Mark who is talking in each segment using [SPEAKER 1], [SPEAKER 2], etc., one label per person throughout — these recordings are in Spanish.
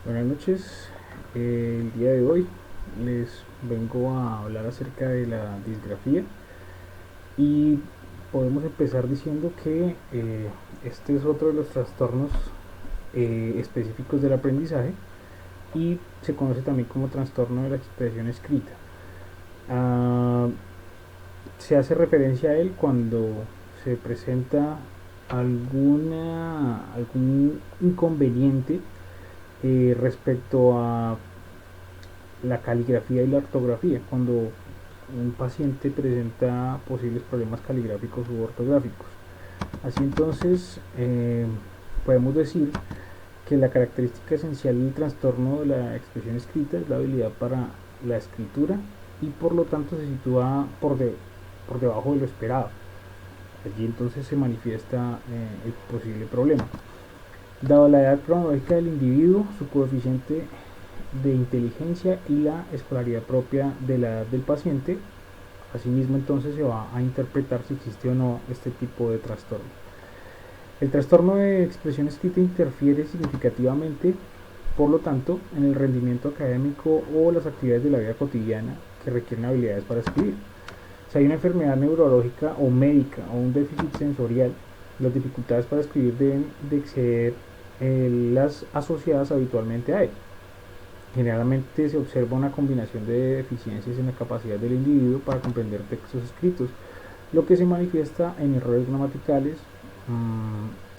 [SPEAKER 1] Buenas noches. El día de hoy les vengo a hablar acerca de la disgrafía y podemos empezar diciendo que este es otro de los trastornos específicos del aprendizaje y se conoce también como trastorno de la expresión escrita. Ah, Se hace referencia a él cuando se presenta algún inconveniente respecto a la caligrafía y la ortografía, cuando un paciente presenta posibles problemas caligráficos u ortográficos. Así entonces, podemos decir que la característica esencial del trastorno de la expresión escrita es la habilidad para la escritura y por lo tanto se sitúa por debajo de lo esperado. Allí entonces se manifiesta el posible problema. Dado la edad cronológica del individuo, su coeficiente de inteligencia y la escolaridad propia de la edad del paciente, asimismo entonces se va a interpretar si existe o no este tipo de trastorno. El trastorno de expresión escrita interfiere significativamente, por lo tanto, en el rendimiento académico o las actividades de la vida cotidiana que requieren habilidades para escribir. Si hay una enfermedad neurológica o médica o un déficit sensorial, las dificultades para escribir deben de exceder las asociadas habitualmente a él. Generalmente se observa una combinación de deficiencias en la capacidad del individuo para comprender textos escritos, lo que se manifiesta en errores gramaticales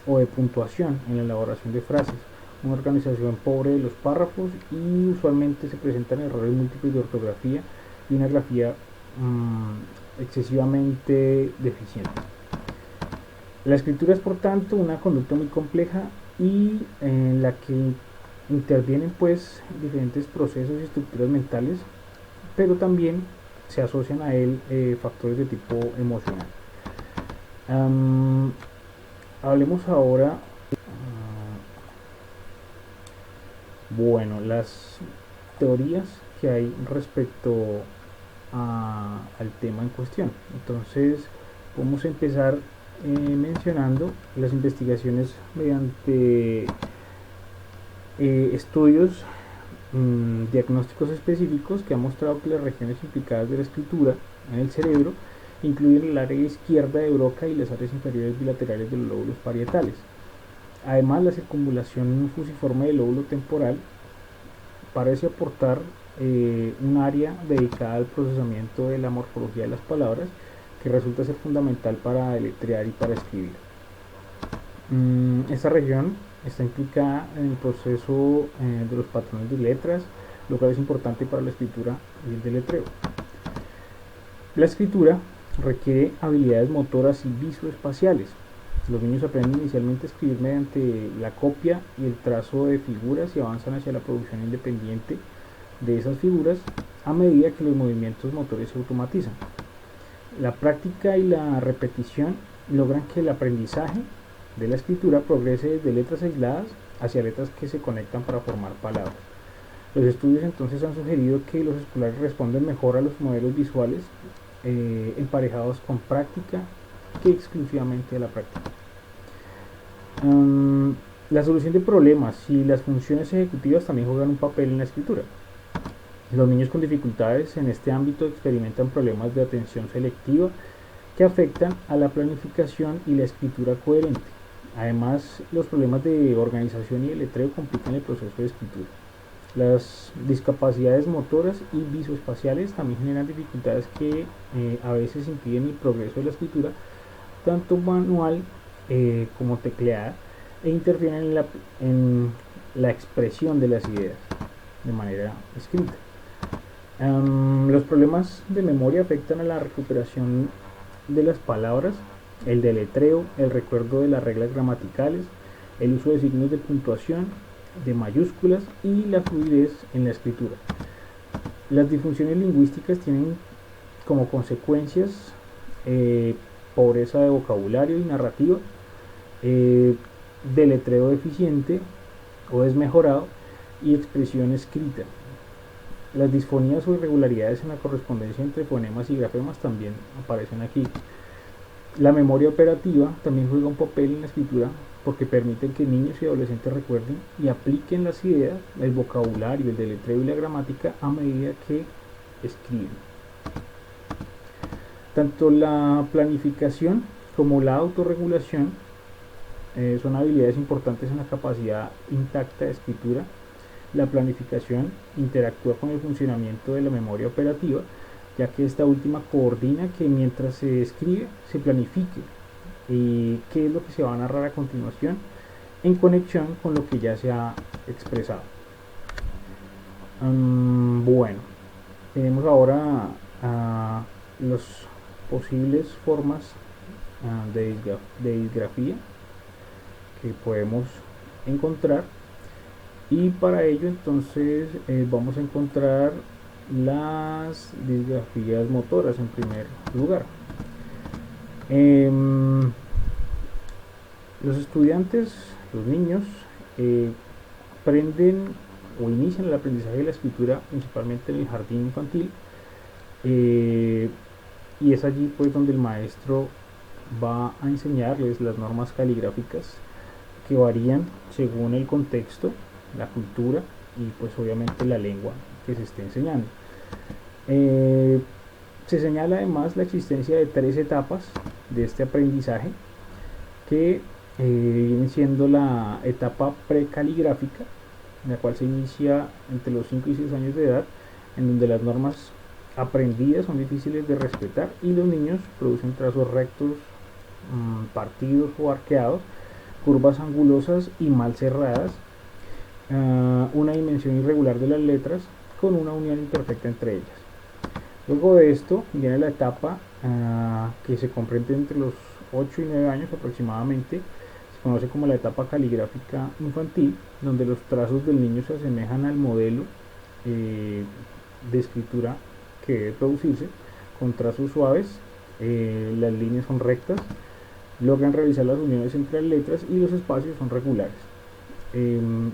[SPEAKER 1] o de puntuación en la elaboración de frases, una organización pobre de los párrafos y usualmente se presentan errores múltiples de ortografía y una grafía excesivamente deficiente. La escritura es por tanto una conducta muy compleja y en la que intervienen pues diferentes procesos y estructuras mentales, pero también se asocian a él factores de tipo emocional. Um, Hablemos ahora, bueno, las teorías que hay respecto al tema en cuestión. Entonces, podemos empezar mencionando las investigaciones mediante estudios diagnósticos específicos que han mostrado que las regiones implicadas de la escritura en el cerebro incluyen el área izquierda de Broca y las áreas inferiores bilaterales de los lóbulos parietales. Además, la circunvalación fusiforme del lóbulo temporal parece aportar un área dedicada al procesamiento de la morfología de las palabras que resulta ser fundamental para deletrear y para escribir. Esta región está implicada en el proceso de los patrones de letras, lo cual es importante para la escritura y el deletreo. La escritura requiere habilidades motoras y visoespaciales. Los niños aprenden inicialmente a escribir mediante la copia y el trazo de figuras y avanzan hacia la producción independiente de esas figuras a medida que los movimientos motores se automatizan. La práctica y la repetición logran que el aprendizaje de la escritura progrese desde letras aisladas hacia letras que se conectan para formar palabras. Los estudios entonces han sugerido que los escolares responden mejor a los modelos visuales emparejados con práctica que exclusivamente a la práctica. La solución de problemas y las funciones ejecutivas también juegan un papel en la escritura. Los niños con dificultades en este ámbito experimentan problemas de atención selectiva que afectan a la planificación y la escritura coherente. Además, los problemas de organización y de letreo complican el proceso de escritura. Las discapacidades motoras y visoespaciales también generan dificultades que a veces impiden el progreso de la escritura, tanto manual como tecleada, e interfieren en la expresión de las ideas de manera escrita. Los problemas de memoria afectan a la recuperación de las palabras, el deletreo, el recuerdo de las reglas gramaticales, el uso de signos de puntuación, de mayúsculas y la fluidez en la escritura. Las disfunciones lingüísticas tienen como consecuencias pobreza de vocabulario y narrativa, deletreo deficiente o desmejorado y expresión escrita. Las disfonías o irregularidades en la correspondencia entre fonemas y grafemas también aparecen aquí. La memoria operativa también juega un papel en la escritura porque permiten que niños y adolescentes recuerden y apliquen las ideas, el vocabulario, el deletreo y la gramática a medida que escriben. Tanto la planificación como la autorregulación son habilidades importantes en la capacidad intacta de escritura. La planificación interactúa con el funcionamiento de la memoria operativa, ya que esta última coordina que mientras se escribe se planifique qué es lo que se va a narrar a continuación en conexión con lo que ya se ha expresado. Bueno, tenemos ahora las posibles formas de disgrafía que podemos encontrar, y para ello entonces vamos a encontrar las disgrafías motoras en primer lugar. Los estudiantes, los niños, aprenden o inician el aprendizaje de la escritura principalmente en el jardín infantil, y es allí pues donde el maestro va a enseñarles las normas caligráficas que varían según el contexto, la cultura y pues obviamente la lengua que se esté enseñando. Se señala además la existencia de 3 etapas de este aprendizaje, que viene siendo la etapa precaligráfica, en la cual se inicia entre los 5 y 6 años de edad, en donde las normas aprendidas son difíciles de respetar y los niños producen trazos rectos, partidos o arqueados, curvas angulosas y mal cerradas, una dimensión irregular de las letras con una unión imperfecta entre ellas. Luego de esto viene la etapa que se comprende entre los 8 y 9 años aproximadamente, se conoce como la etapa caligráfica infantil, donde los trazos del niño se asemejan al modelo de escritura que debe producirse, con trazos suaves, las líneas son rectas, logran realizar las uniones entre las letras y los espacios son regulares.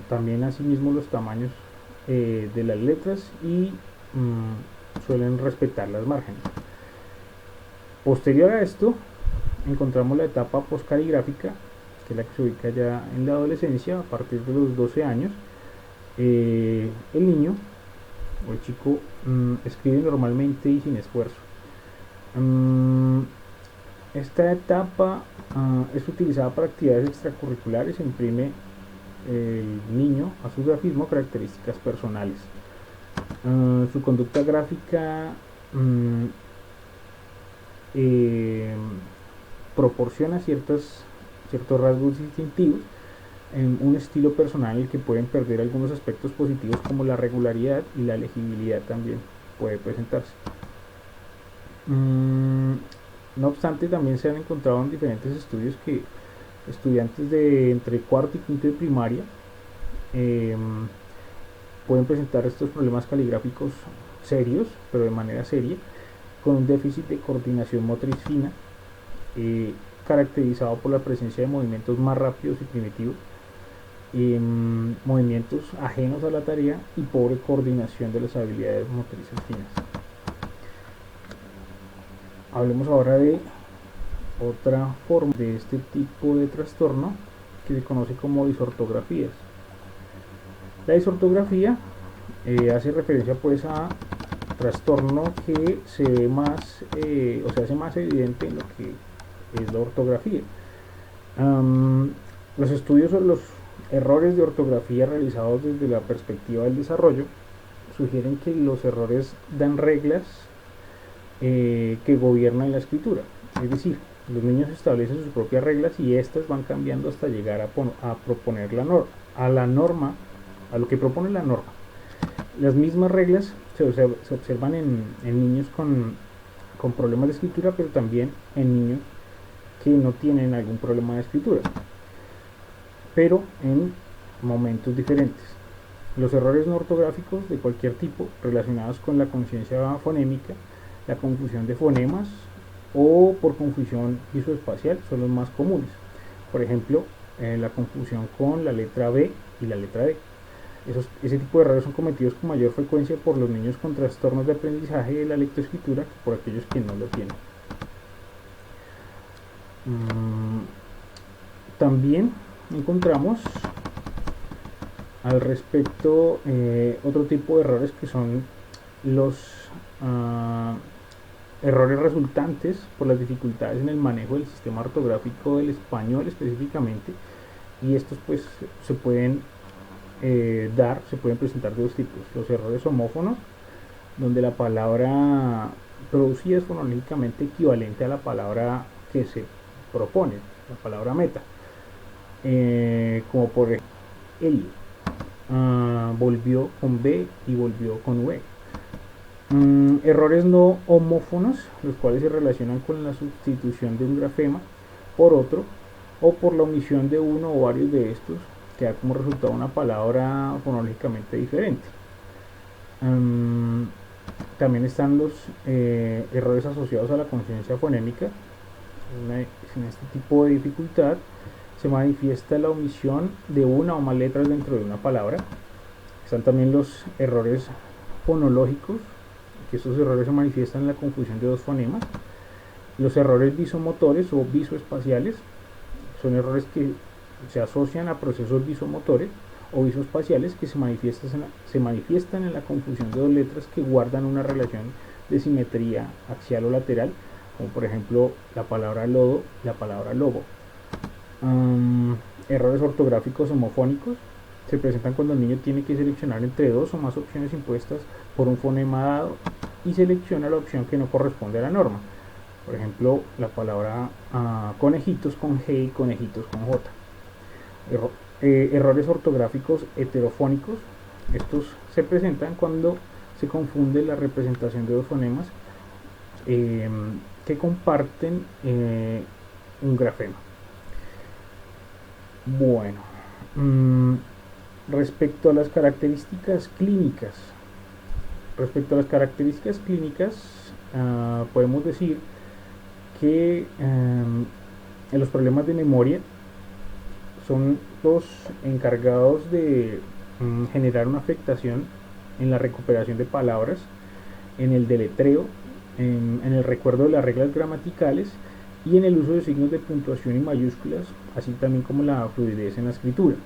[SPEAKER 1] También asimismo los tamaños de las letras y suelen respetar las márgenes. Posterior a esto encontramos la etapa postcaligráfica, que es la que se ubica ya en la adolescencia a partir de los 12 años. El niño o el chico escribe normalmente y sin esfuerzo. Esta etapa es utilizada para actividades extracurriculares e imprime el niño a su grafismo características personales. Su conducta gráfica proporciona ciertos rasgos distintivos, un estilo personal en el que pueden perder algunos aspectos positivos como la regularidad y la legibilidad también puede presentarse. No obstante, también se han encontrado en diferentes estudios que estudiantes de entre cuarto y quinto de primaria pueden presentar estos problemas caligráficos serios, pero de manera seria, con un déficit de coordinación motriz fina, caracterizado por la presencia de movimientos más rápidos y primitivos, movimientos ajenos a la tarea y pobre coordinación de las habilidades motrices finas. Hablemos ahora de otra forma de este tipo de trastorno que se conoce como disortografías. La disortografía hace referencia pues a trastorno que se ve más o se hace más evidente en lo que es la ortografía. Los estudios sobre los errores de ortografía realizados desde la perspectiva del desarrollo sugieren que los errores dan reglas que gobiernan la escritura, es decir, los niños establecen sus propias reglas y estas van cambiando hasta llegar a proponer a lo que propone la norma. Las mismas reglas se observan en niños con problemas de escritura, pero también en niños que no tienen algún problema de escritura, pero en momentos diferentes. Los errores no ortográficos de cualquier tipo relacionados con la conciencia fonémica, la confusión de fonemas o por confusión visoespacial son los más comunes. Por ejemplo, la confusión con la letra B y la letra D. Ese tipo de errores son cometidos con mayor frecuencia por los niños con trastornos de aprendizaje de la lectoescritura que por aquellos que no lo tienen. También encontramos al respecto otro tipo de errores que son los errores resultantes por las dificultades en el manejo del sistema ortográfico del español específicamente, y estos pues se pueden se pueden presentar de dos tipos: los errores homófonos, donde la palabra producida es fonológicamente equivalente a la palabra que se propone, la palabra meta, como por ejemplo él volvió con B y volvió con V. Errores no homófonos, los cuales se relacionan con la sustitución de un grafema por otro, o por la omisión de uno o varios de estos, que da como resultado una palabra fonológicamente diferente. También están los errores asociados a la conciencia fonémica. En este tipo de dificultad se manifiesta la omisión de una o más letras dentro de una palabra. Están también los errores fonológicos, que estos errores se manifiestan en la confusión de dos fonemas. Los errores visomotores o visoespaciales son errores que se asocian a procesos visomotores o visoespaciales que se manifiestan en la confusión de dos letras que guardan una relación de simetría axial o lateral, como por ejemplo la palabra lodo y la palabra lobo. Errores ortográficos homofónicos se presentan cuando el niño tiene que seleccionar entre dos o más opciones impuestas por un fonema dado y selecciona la opción que no corresponde a la norma. Por ejemplo, la palabra conejitos con G y conejitos con J. Errores ortográficos heterofónicos. Estos se presentan cuando se confunde la representación de dos fonemas que comparten un grafema. Bueno, respecto a las características clínicas, podemos decir que los problemas de memoria son los encargados de generar una afectación en la recuperación de palabras, en el deletreo, en el recuerdo de las reglas gramaticales y en el uso de signos de puntuación y mayúsculas, así también como la fluidez en la escritura.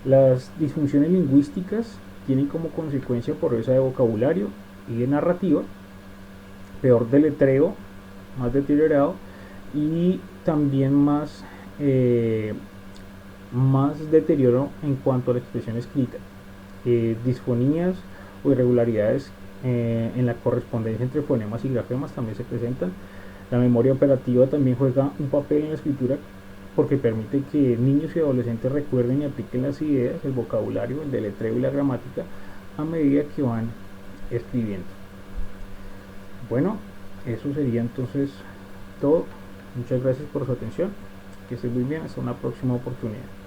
[SPEAKER 1] Las disfunciones lingüísticas tienen como consecuencia pobreza de vocabulario y de narrativa, peor deletreo, más deteriorado, y también más deterioro en cuanto a la expresión escrita. Disfonías o irregularidades en la correspondencia entre fonemas y grafemas también se presentan. La memoria operativa también juega un papel en la escritura, porque permite que niños y adolescentes recuerden y apliquen las ideas, el vocabulario, el deletreo y la gramática a medida que van escribiendo. Bueno, eso sería entonces todo. Muchas gracias por su atención. Que estén muy bien. Hasta una próxima oportunidad.